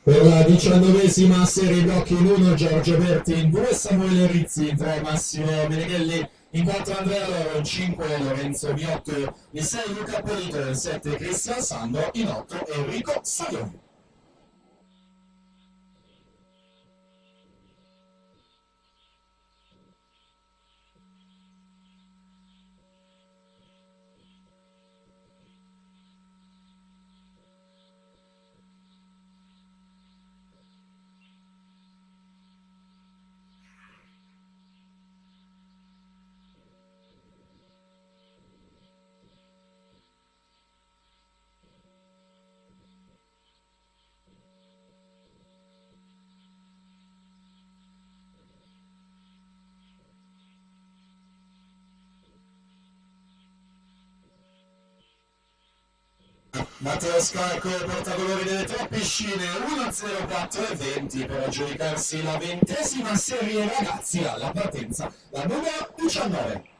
Per la 19ª serie blocchi in 1, Giorgio Berti in 2, Samuele Rizzi in 3, Massimo Meneghelli in 4, Andrea Loro in 5, Lorenzo Miotto in 6, Luca Polito in 7, Cristian Sando in 8, Enrico Saglioni. Matteo Scarco, portacolori delle tre piscine, 1-0-4 e 20 per aggiudicarsi la 20ª serie ragazzi alla partenza, la numero 19.